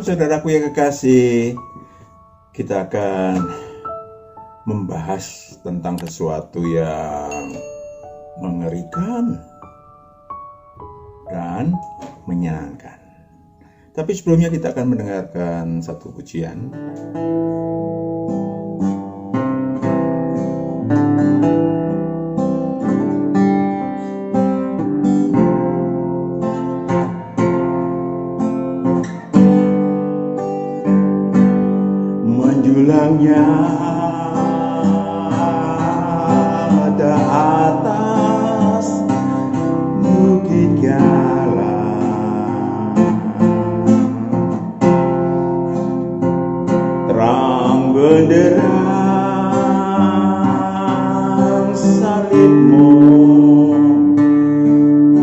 saudaraku yang kekasih, kita akan membahas tentang sesuatu yang mengerikan dan menyenangkan. Tapi sebelumnya kita akan mendengarkan satu pujian. Menjulangnya ada atas bukit galang, terang benderang salibmu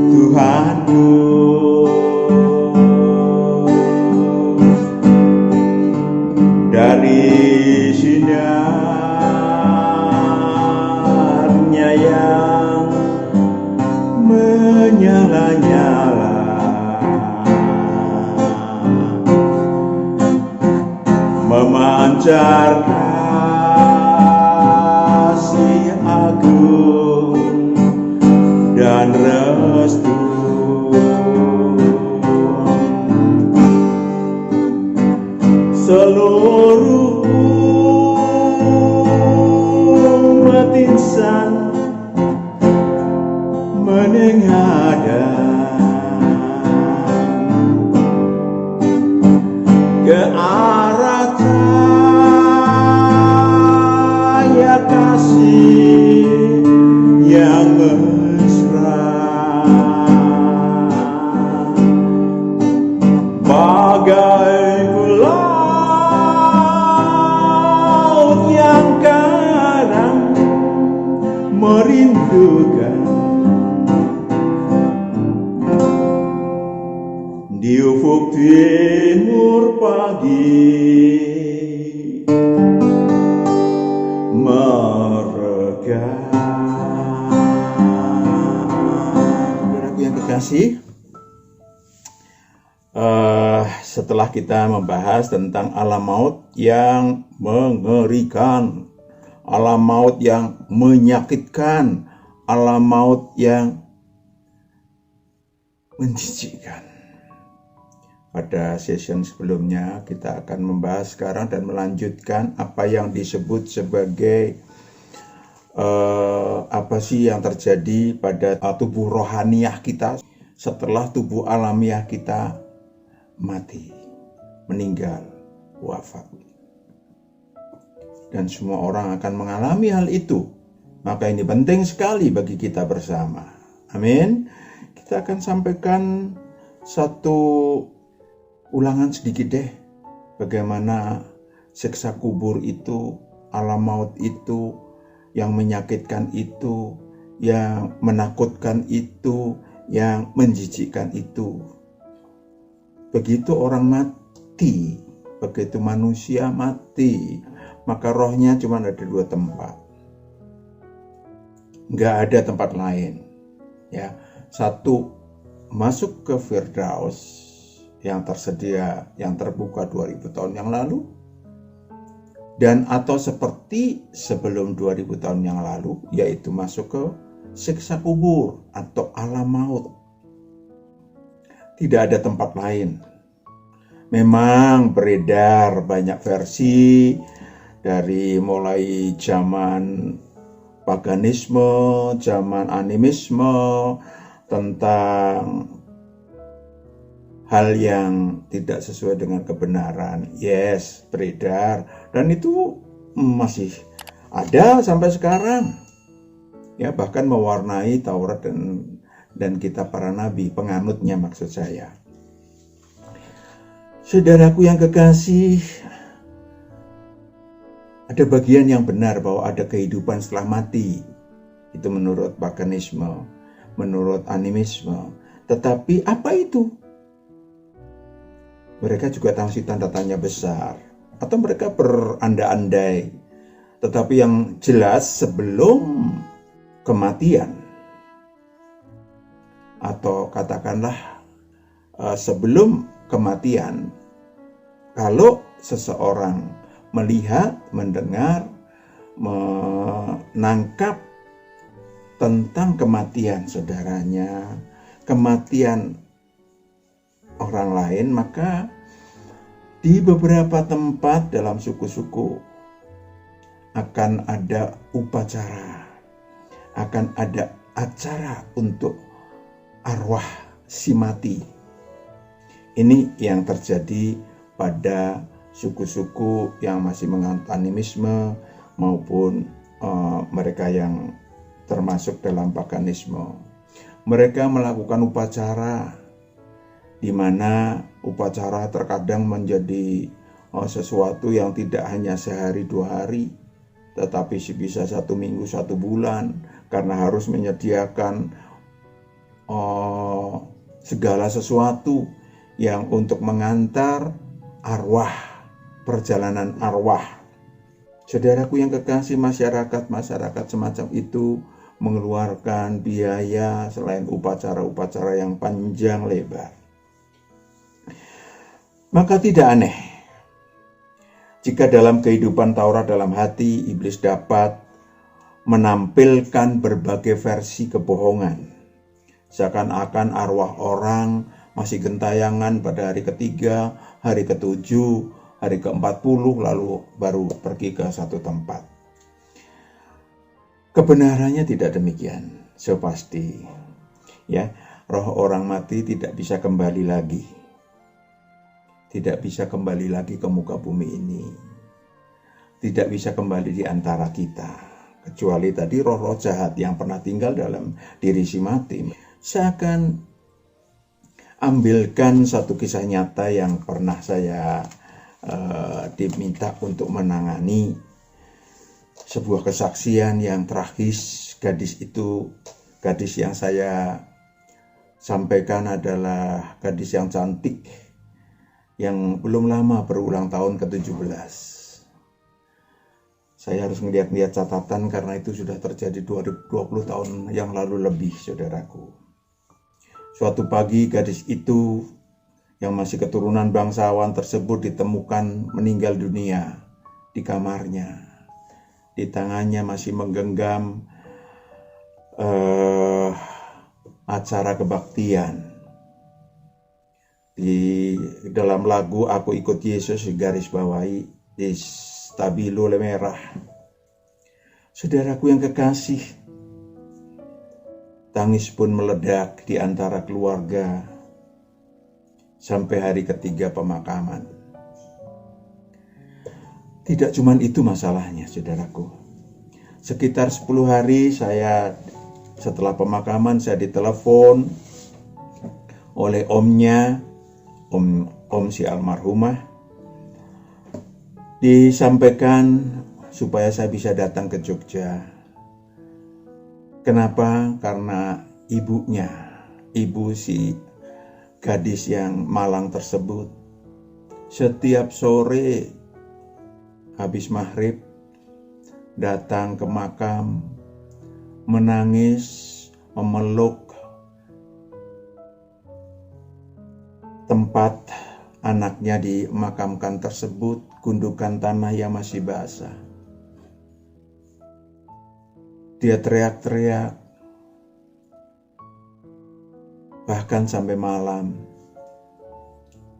Tuhanku. Dari sinarnya yang menyala-nyala, memancar kasih agung dan restu. Seluruh umat insan menengadang ke arah cahaya kasih yang mesra, bagai merindukan di ufuk timur pagi mereka. Saudaraku yang kekasih, setelah kita membahas tentang alam maut yang mengerikan, alam maut yang menyakitkan, alam maut yang menjijikkan. Pada session sebelumnya kita akan membahas sekarang dan melanjutkan apa yang disebut sebagai apa sih yang terjadi pada tubuh rohaniah kita setelah tubuh alamiah kita mati, meninggal, wafat. Dan semua orang akan mengalami hal itu. Maka ini penting sekali bagi kita bersama. Amin. Kita akan sampaikan satu ulangan sedikit deh. Bagaimana siksa kubur itu, alam maut itu, yang menyakitkan itu, yang menakutkan itu, yang menjijikkan itu. Begitu orang mati, begitu manusia mati, maka rohnya cuma ada dua tempat, nggak ada tempat lain. Ya, satu masuk ke Firdaus yang tersedia, yang terbuka 2000 tahun yang lalu, dan atau seperti sebelum 2000 tahun yang lalu, yaitu masuk ke siksa kubur atau alam maut. Tidak ada tempat lain. Memang beredar banyak versi dari mulai zaman paganisme, zaman animisme, tentang hal yang tidak sesuai dengan kebenaran. Yes, beredar, dan itu masih ada sampai sekarang. Ya, bahkan mewarnai Taurat dan kitab para nabi, penganutnya maksud saya. Saudaraku yang kekasih, ada bagian yang benar bahwa ada kehidupan setelah mati. Itu menurut paganisme, menurut animisme. Tetapi apa itu? Mereka juga masih tanda tanya besar. Atau mereka berandai-andai. Tetapi yang jelas sebelum kematian, atau katakanlah sebelum kematian, Kalau seseorang melihat, mendengar, menangkap tentang kematian saudaranya, kematian orang lain, maka di beberapa tempat dalam suku-suku akan ada upacara, akan ada acara untuk arwah si mati. Ini yang terjadi pada suku-suku yang masih menganut animisme maupun mereka yang termasuk dalam paganisme. Mereka melakukan upacara di mana upacara terkadang menjadi sesuatu yang tidak hanya sehari dua hari, tetapi bisa 1 minggu, 1 bulan, karena harus menyediakan segala sesuatu yang untuk mengantar arwah, perjalanan arwah. Saudaraku yang kekasih, masyarakat semacam itu mengeluarkan biaya selain upacara-upacara yang panjang lebar. Maka tidak aneh jika dalam kehidupan Taurat dalam hati iblis dapat menampilkan berbagai versi kebohongan. Seakan-akan arwah orang masih gentayangan pada hari ketiga, hari ketujuh, hari ke-40, lalu baru pergi ke satu tempat. Kebenarannya tidak demikian, sepasti. Ya, roh orang mati tidak bisa kembali lagi. Tidak bisa kembali lagi ke muka bumi ini. Tidak bisa kembali di antara kita. Kecuali tadi roh-roh jahat yang pernah tinggal dalam diri si mati. Saya akan ambilkan satu kisah nyata yang pernah saya diminta untuk menangani. Sebuah kesaksian yang tragis. Gadis yang saya sampaikan adalah gadis yang cantik, yang belum lama berulang tahun ke-17. Saya harus melihat catatan karena itu sudah terjadi 20 tahun yang lalu lebih, saudaraku. Suatu pagi gadis itu yang masih keturunan bangsawan tersebut ditemukan meninggal dunia di kamarnya. Di tangannya masih menggenggam acara kebaktian. Di dalam lagu Aku Ikut Yesus garis bawahi di stabilo merah. Saudaraku yang kekasih, tangis pun meledak di antara keluarga sampai hari ketiga pemakaman. Tidak cuma itu masalahnya, saudaraku. Sekitar 10 hari setelah pemakaman saya ditelepon oleh omnya, om si almarhumah, disampaikan supaya saya bisa datang ke Jogja. Kenapa? Karena ibu si gadis yang malang tersebut, setiap sore habis maghrib datang ke makam, menangis, memeluk tempat anaknya dimakamkan tersebut, gundukan tanah yang masih basah. Dia teriak-teriak, bahkan sampai malam.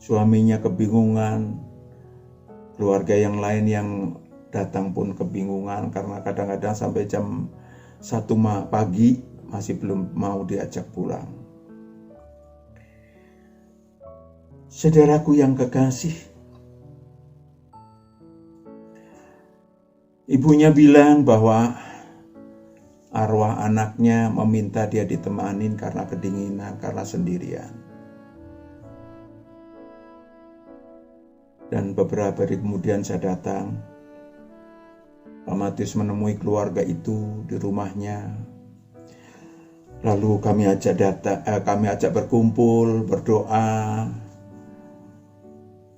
Suaminya kebingungan, keluarga yang lain yang datang pun kebingungan karena kadang-kadang sampai jam 1 pagi masih belum mau diajak pulang. Saudaraku yang kekasih, ibunya bilang bahwa arwah anaknya meminta dia ditemanin karena kedinginan, karena sendirian. Dan beberapa hari kemudian saya datang. Pak Matius menemui keluarga itu di rumahnya. Lalu kami ajak berkumpul, berdoa,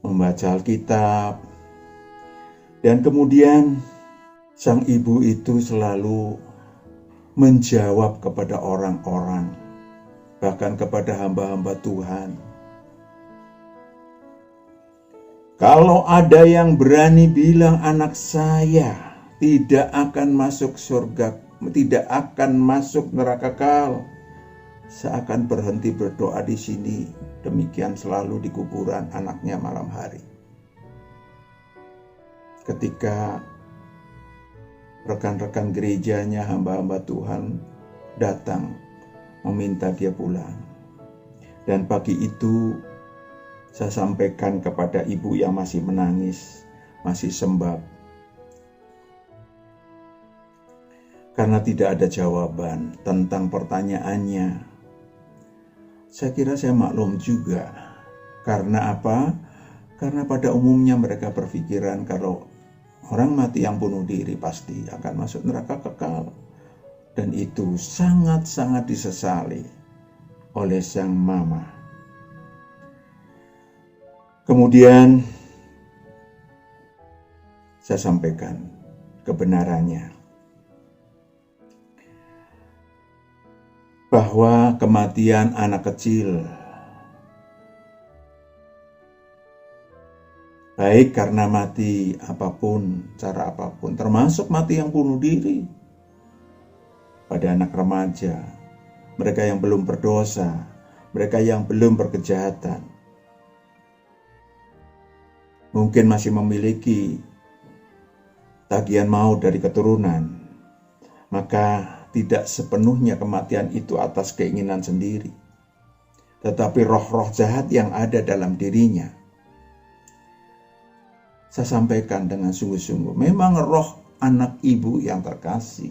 membaca Alkitab. Dan kemudian sang ibu itu selalu menjawab kepada orang-orang, bahkan kepada hamba-hamba Tuhan. Kalau ada yang berani bilang anak saya tidak akan masuk surga, tidak akan masuk neraka kekal, saya akan berhenti berdoa di sini. Demikian selalu di kuburan anaknya malam hari. Ketika rekan-rekan gerejanya, hamba-hamba Tuhan datang meminta dia pulang. Dan pagi itu saya sampaikan kepada ibu yang masih menangis, masih sembab. Karena tidak ada jawaban tentang pertanyaannya. Saya kira saya maklum juga. Karena apa? Karena pada umumnya mereka berpikiran kalau orang mati yang bunuh diri pasti akan masuk neraka kekal. Dan itu sangat-sangat disesali oleh sang mama. Kemudian saya sampaikan kebenarannya. Bahwa kematian anak kecil, baik karena mati apapun, cara apapun, termasuk mati yang bunuh diri, pada anak remaja, mereka yang belum berdosa, mereka yang belum berkejahatan, mungkin masih memiliki tagihan maut dari keturunan, maka tidak sepenuhnya kematian itu atas keinginan sendiri, tetapi roh-roh jahat yang ada dalam dirinya. Saya sampaikan dengan sungguh-sungguh, memang roh anak ibu yang terkasih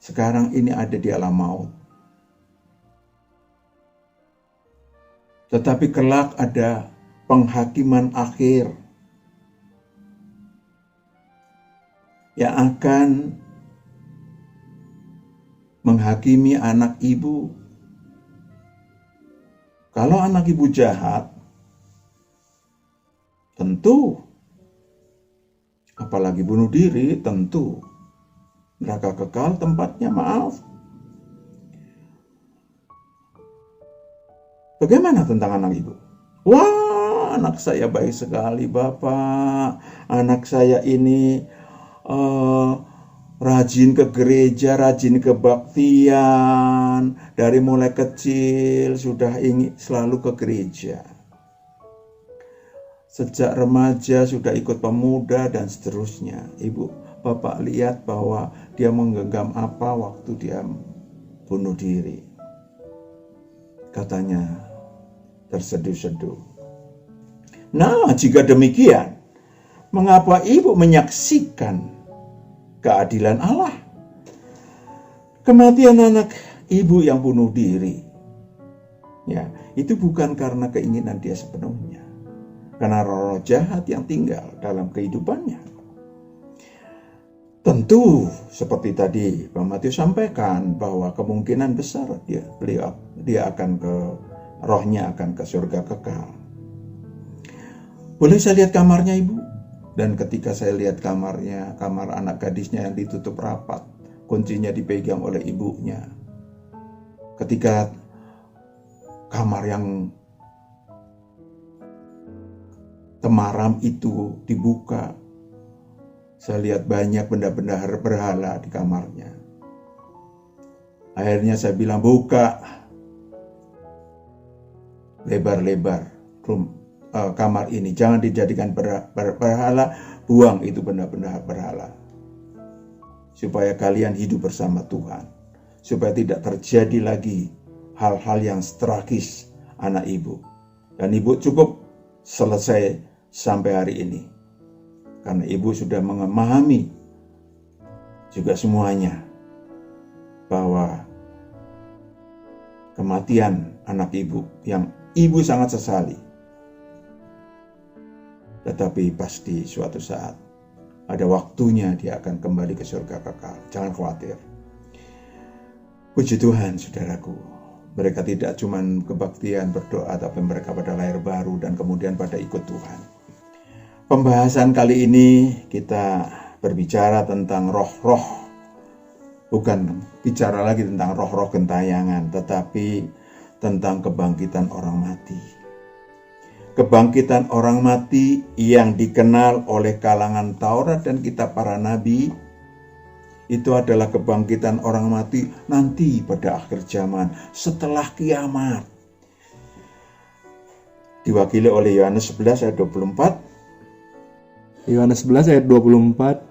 sekarang ini ada di alam maut. Tetapi kelak ada penghakiman akhir yang akan menghakimi anak ibu. Kalau anak ibu jahat, tentu, apalagi bunuh diri, tentu neraka kekal tempatnya, maaf. Bagaimana tentang anak ibu? Wah, anak saya baik sekali, Bapak. Anak saya ini rajin ke gereja, rajin kebaktian. Dari mulai kecil sudah ingin selalu ke gereja. Sejak remaja sudah ikut pemuda dan seterusnya. Ibu, Bapak lihat bahwa dia menggenggam apa waktu dia bunuh diri. Katanya terseduh-seduh. Nah, jika demikian, mengapa ibu menyaksikan keadilan Allah? Kematian anak ibu yang bunuh diri, ya, itu bukan karena keinginan dia sepenuhnya, karena roh jahat yang tinggal dalam kehidupannya. Tentu seperti tadi Pak Matius sampaikan bahwa kemungkinan besar rohnya akan ke surga kekal. Boleh saya lihat kamarnya ibu? Dan ketika saya lihat kamarnya, kamar anak gadisnya yang ditutup rapat, kuncinya dipegang oleh ibunya. Ketika kamar yang temaram itu dibuka, saya lihat banyak benda-benda berhala di kamarnya. Akhirnya saya bilang, buka lebar-lebar kamar ini, jangan dijadikan berhala, buang itu benda-benda berhala, supaya kalian hidup bersama Tuhan, supaya tidak terjadi lagi hal-hal yang tragis anak ibu. Dan ibu cukup selesai sampai hari ini, karena ibu sudah memahami juga semuanya bahwa kematian anak ibu yang ibu sangat sesali, tetapi pasti suatu saat ada waktunya dia akan kembali ke surga kekal. Jangan khawatir. Puji Tuhan, saudaraku. Mereka tidak cuma kebaktian berdoa, tapi mereka pada lahir baru dan kemudian pada ikut Tuhan. Pembahasan kali ini kita berbicara tentang roh-roh. Bukan bicara lagi tentang roh-roh gentayangan, tetapi tentang kebangkitan orang mati. kebangkitan orang mati yang dikenal oleh kalangan Taurat dan kitab para nabi, itu adalah kebangkitan orang mati nanti pada akhir zaman, setelah kiamat. Diwakili oleh Yohanes 11 ayat 24. Yohanes 11 ayat 24,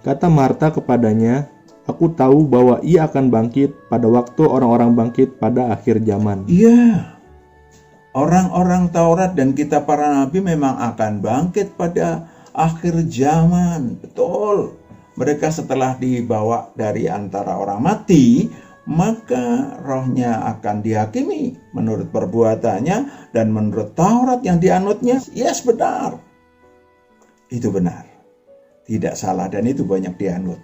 kata Marta kepadanya, "Aku tahu bahwa ia akan bangkit pada waktu orang-orang bangkit pada akhir zaman." Iya, orang-orang Taurat dan kitab para nabi memang akan bangkit pada akhir zaman. Betul. Mereka setelah dibawa dari antara orang mati, maka rohnya akan dihakimi menurut perbuatannya dan menurut Taurat yang dianutnya. Yes, benar. Itu benar. Tidak salah dan itu banyak dianut.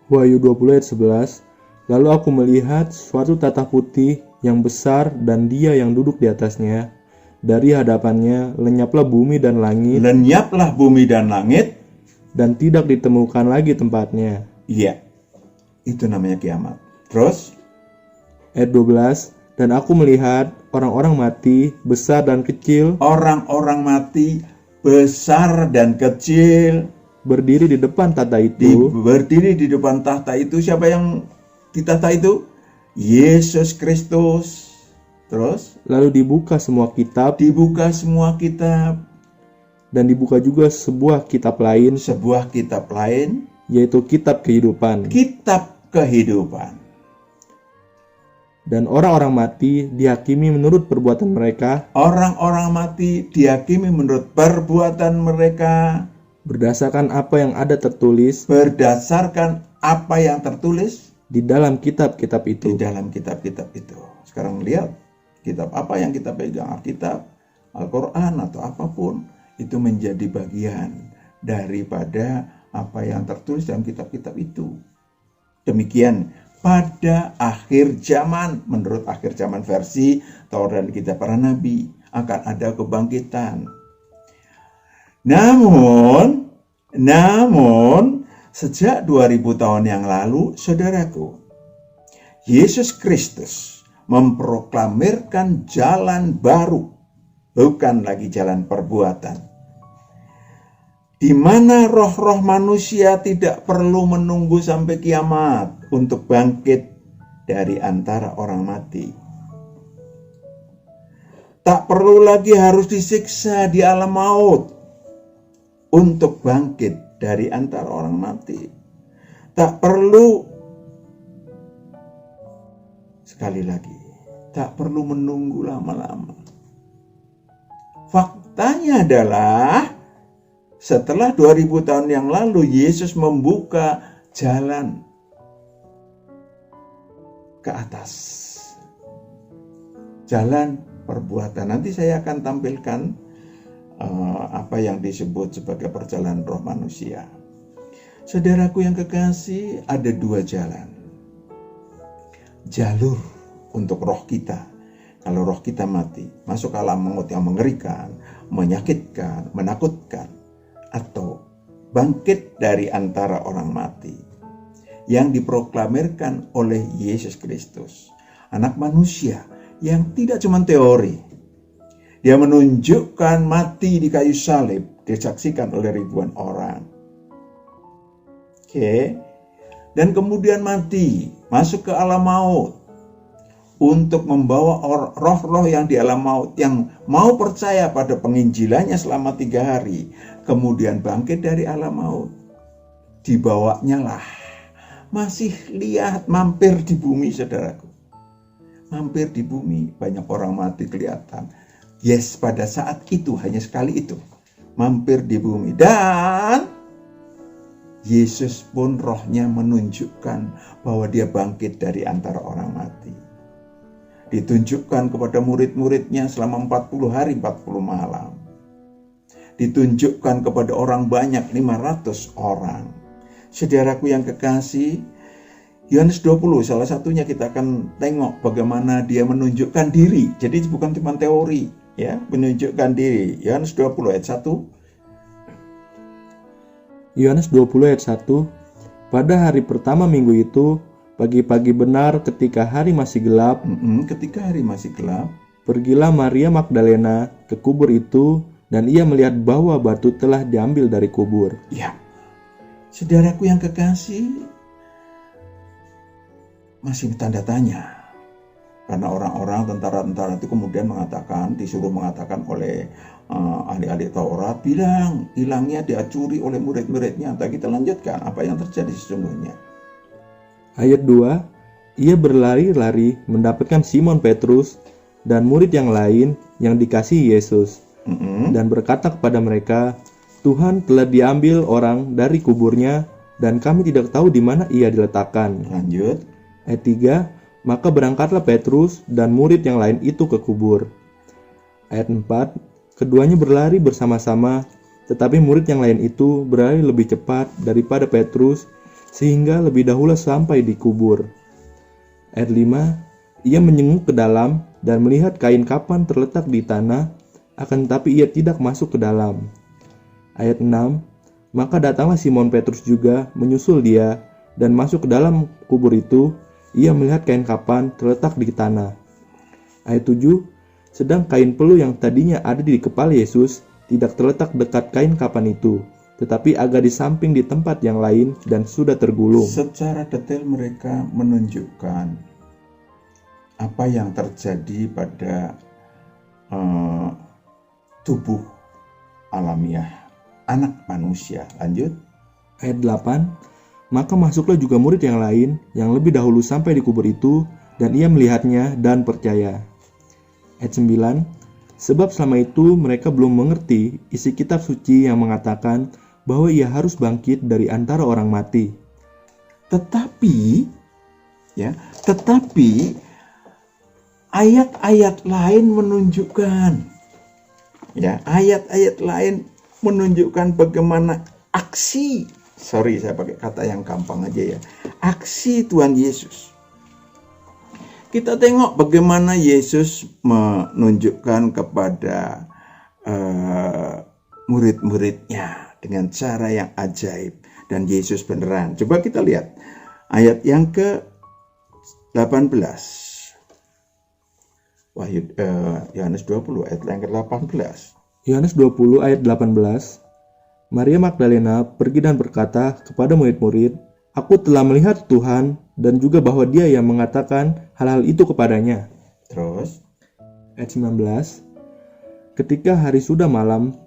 Wahyu 20 ayat 11, lalu aku melihat suatu tahta putih yang besar dan dia yang duduk di atasnya. Dari hadapannya lenyaplah bumi dan langit. Lenyaplah bumi dan langit. Dan tidak ditemukan lagi tempatnya. Iya, itu namanya kiamat. Terus? Ayat 12, dan aku melihat orang-orang mati, besar dan kecil. Orang-orang mati, besar dan kecil. Berdiri di depan tahta itu. Berdiri di depan tahta itu. Siapa yang di tahta itu? Yesus Kristus. Terus? Lalu dibuka semua kitab. Dibuka semua kitab. Dan dibuka juga sebuah kitab lain. Sebuah kitab lain. Yaitu kitab kehidupan. Kitab kehidupan. Dan orang-orang mati dihakimi menurut perbuatan mereka. Orang-orang mati dihakimi menurut perbuatan mereka. Berdasarkan apa yang ada tertulis. Berdasarkan apa yang tertulis. Di dalam kitab-kitab itu. Di dalam kitab-kitab itu. Sekarang lihat. Kitab apa yang kita pegang. Alkitab, Al-Quran atau apapun. Itu menjadi bagian daripada apa yang tertulis dalam kitab-kitab itu. Demikian pada akhir zaman, menurut akhir zaman versi Taurat dan kitab para nabi, akan ada kebangkitan. Namun sejak 2000 tahun yang lalu, saudaraku, Yesus Kristus memproklamirkan jalan baru, bukan lagi jalan perbuatan, di mana roh-roh manusia tidak perlu menunggu sampai kiamat untuk bangkit dari antara orang mati. Tak perlu lagi harus disiksa di alam maut untuk bangkit dari antara orang mati. Tak perlu, sekali lagi, tak perlu menunggu lama-lama. Faktanya adalah setelah 2000 tahun yang lalu Yesus membuka jalan ke atas. Jalan perbuatan. Nanti saya akan tampilkan apa yang disebut sebagai perjalanan roh manusia. Saudaraku yang kekasih, ada dua jalan. Jalur untuk roh kita. Kalau roh kita mati, masuk alam maut yang mengerikan, menyakitkan, menakutkan, atau bangkit dari antara orang mati yang diproklamirkan oleh Yesus Kristus, anak manusia yang tidak cuma teori. Dia menunjukkan mati di kayu salib, disaksikan oleh ribuan orang. Dan kemudian mati, masuk ke alam maut untuk membawa roh-roh yang di alam maut yang mau percaya pada penginjilannya selama 3 hari, kemudian bangkit dari alam maut. Dibawanya lah, masih lihat mampir di bumi, saudaraku. Mampir di bumi, banyak orang mati kelihatan. Yes, pada saat itu, hanya sekali itu, mampir di bumi. Dan Yesus pun rohnya menunjukkan bahwa dia bangkit dari antara orang mati. Ditunjukkan kepada murid-muridnya selama 40 hari 40 malam. Ditunjukkan kepada orang banyak, 500 orang. Saudaraku yang kekasih, Yohanes 20 salah satunya kita akan tengok bagaimana dia menunjukkan diri. Jadi bukan cuma teori, ya, menunjukkan diri. Yohanes 20 ayat 1. Yohanes 20 ayat 1. Pada hari pertama minggu itu, pagi-pagi benar ketika hari masih gelap. Ketika hari masih gelap, Pergilah Maria Magdalena ke kubur itu, dan ia melihat bahwa batu telah diambil dari kubur. Ya, saudaraku yang kekasih, masih tanda tanya. Karena orang-orang tentara-tentara itu kemudian disuruh mengatakan oleh ahli-ahli Taurat, bilang hilangnya diacuri oleh murid-muridnya. Entah, kita lanjutkan apa yang terjadi sesungguhnya. Ayat 2, ia berlari-lari mendapatkan Simon Petrus dan murid yang lain yang dikasihi Yesus, dan berkata kepada mereka, Tuhan telah diambil orang dari kuburnya, dan kami tidak tahu di mana ia diletakkan. Lanjut. Ayat 3, maka berangkatlah Petrus dan murid yang lain itu ke kubur. Ayat 4, keduanya berlari bersama-sama, tetapi murid yang lain itu berlari lebih cepat daripada Petrus, sehingga lebih dahulu sampai di kubur. Ayat 5, ia menyenguk ke dalam dan melihat kain kapan terletak di tanah, akan tetapi ia tidak masuk ke dalam. Ayat 6, maka datanglah Simon Petrus juga menyusul dia, dan masuk ke dalam kubur itu, ia melihat kain kapan terletak di tanah. Ayat 7, sedang kain pelu yang tadinya ada di kepala Yesus tidak terletak dekat kain kapan itu, tetapi agak di samping di tempat yang lain dan sudah tergulung. Secara detail mereka menunjukkan apa yang terjadi pada tubuh alamiah anak manusia. Lanjut. Ayat 8, maka masuklah juga murid yang lain yang lebih dahulu sampai di kubur itu, dan ia melihatnya dan percaya. Ayat 9, sebab selama itu mereka belum mengerti isi kitab suci yang mengatakan bahwa ia harus bangkit dari antara orang mati. Tetapi ayat-ayat lain menunjukkan bagaimana aksi, saya pakai kata yang gampang aja ya, aksi Tuhan Yesus. Kita tengok bagaimana Yesus menunjukkan kepada murid-muridnya dengan cara yang ajaib, dan Yesus beneran. Coba kita lihat ayat yang ke-18. Yohanes 20 ayat yang ke-18. Yohanes 20 ayat 18, Maria Magdalena pergi dan berkata kepada murid-murid, aku telah melihat Tuhan, dan juga bahwa dia yang mengatakan hal-hal itu kepadanya. Terus ayat 19, ketika hari sudah malam,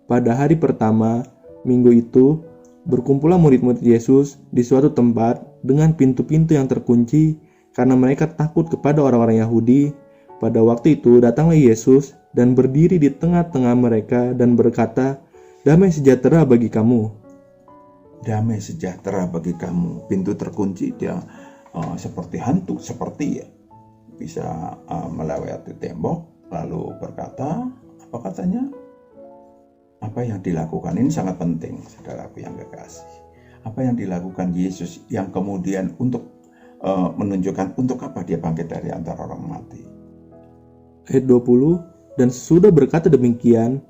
pada hari pertama minggu itu, berkumpullah murid-murid Yesus di suatu tempat dengan pintu-pintu yang terkunci, karena mereka takut kepada orang-orang Yahudi. Pada waktu itu datanglah Yesus dan berdiri di tengah-tengah mereka dan berkata, damai sejahtera bagi kamu. Damai sejahtera bagi kamu. Pintu terkunci, dia seperti hantu, seperti bisa melewati tembok, lalu berkata, apa katanya? Apa yang dilakukan ini sangat penting, saudaraku yang kekasih. Apa yang dilakukan Yesus yang kemudian untuk menunjukkan untuk apa dia bangkit dari antara orang mati. Ayat 20, dan sesudah berkata demikian,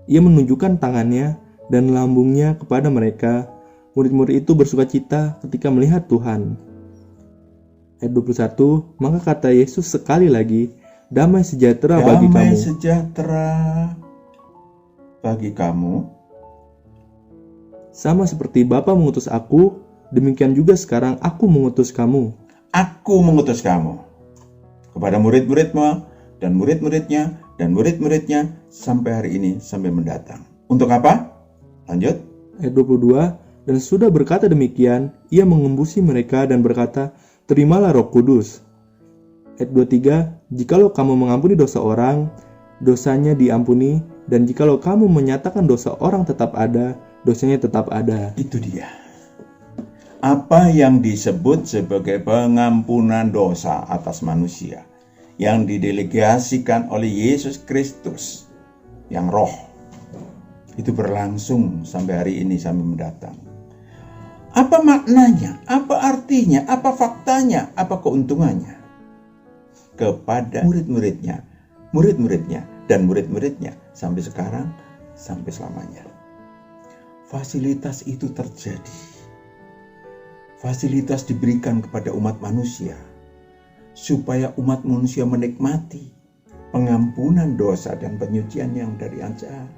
ia menunjukkan tangannya dan lambungnya kepada mereka. Murid-murid itu bersukacita ketika melihat Tuhan. Ayat 21, maka kata Yesus sekali lagi, damai sejahtera bagi kamu. Damai sejahtera bagi kamu. Sama seperti Bapa mengutus aku, demikian juga sekarang aku mengutus kamu. Aku mengutus kamu kepada murid-muridmu dan murid-muridnya dan murid-muridnya sampai hari ini, sampai mendatang. Untuk apa? Lanjut. Ayat 22, dan sudah berkata demikian, ia mengembusi mereka dan berkata, terimalah Roh Kudus. Ayat 23, jikalau kamu mengampuni dosa orang, dosanya diampuni, dan jikalau kamu menyatakan dosa orang tetap ada, dosanya tetap ada. Itu dia. Apa yang disebut sebagai pengampunan dosa atas manusia yang didelegasikan oleh Yesus Kristus yang roh itu berlangsung sampai hari ini, sampai mendatang. Apa maknanya? Apa artinya? Apa faktanya? Apa keuntungannya? Kepada murid-muridnya dan murid-muridnya sampai sekarang, sampai selamanya. Fasilitas itu terjadi. Fasilitas diberikan kepada umat manusia supaya umat manusia menikmati pengampunan dosa dan penyucian yang dari yang jahat.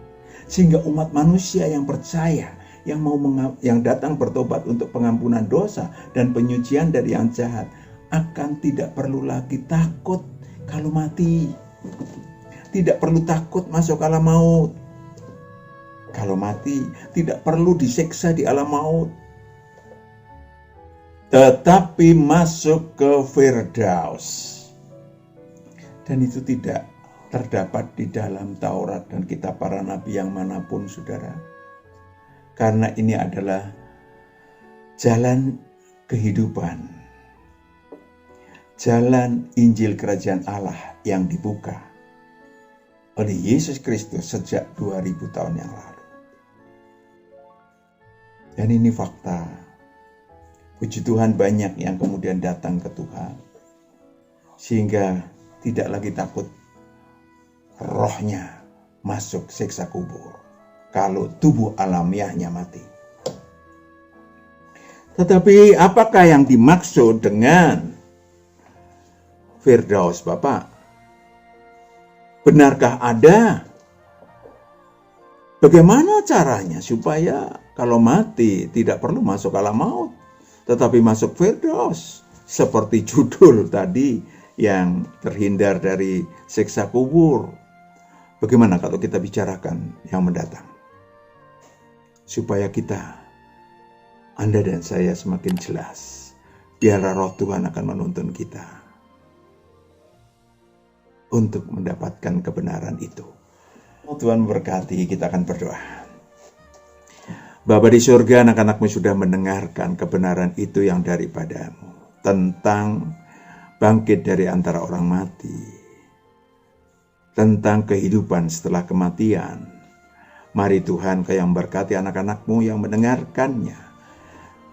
Sehingga umat manusia yang percaya, yang datang bertobat untuk pengampunan dosa dan penyucian dari yang jahat, akan tidak perlu lagi takut kalau mati. Tidak perlu takut masuk alam maut. Kalau mati, tidak perlu disiksa di alam maut. Tetapi masuk ke Firdaus. Dan itu tidak terdapat di dalam Taurat dan kitab para nabi yang manapun, saudara. Karena ini adalah jalan kehidupan. Jalan Injil Kerajaan Allah yang dibuka oleh Yesus Kristus sejak 2000 tahun yang lalu. Dan ini fakta. Puji Tuhan, banyak yang kemudian datang ke Tuhan. Sehingga tidak lagi takut rohnya masuk siksa kubur kalau tubuh alamiahnya mati. Tetapi apakah yang dimaksud dengan Firdaus, Bapak? Benarkah ada? Bagaimana caranya supaya kalau mati tidak perlu masuk alam maut, tetapi masuk Firdaus? Seperti judul tadi, yang terhindar dari siksa kubur. Bagaimana kalau kita bicarakan yang mendatang? Supaya kita, Anda dan saya semakin jelas. Biarlah roh Tuhan akan menuntun kita untuk mendapatkan kebenaran itu. Tuhan memberkati, kita akan berdoa. Bapa di surga, anak-anakmu sudah mendengarkan kebenaran itu yang daripadamu. Tentang bangkit dari antara orang mati. Tentang kehidupan setelah kematian. Mari Tuhan, Kau yang memberkati anak-anakmu yang mendengarkannya.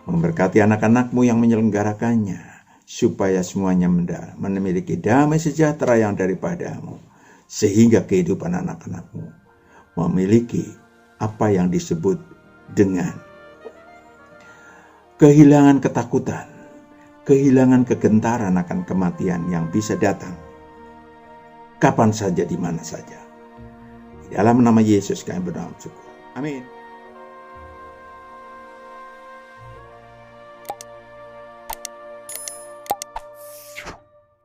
Memberkati anak-anakmu yang menyelenggarakannya. Supaya semuanya memiliki damai sejahtera yang daripadamu. Sehingga kehidupan anak-anakmu memiliki apa yang disebut dengan kehilangan ketakutan, kehilangan kegentaran akan kematian yang bisa datang kapan saja, di mana saja. Di dalam nama Yesus kami berdoa syukur. Amin.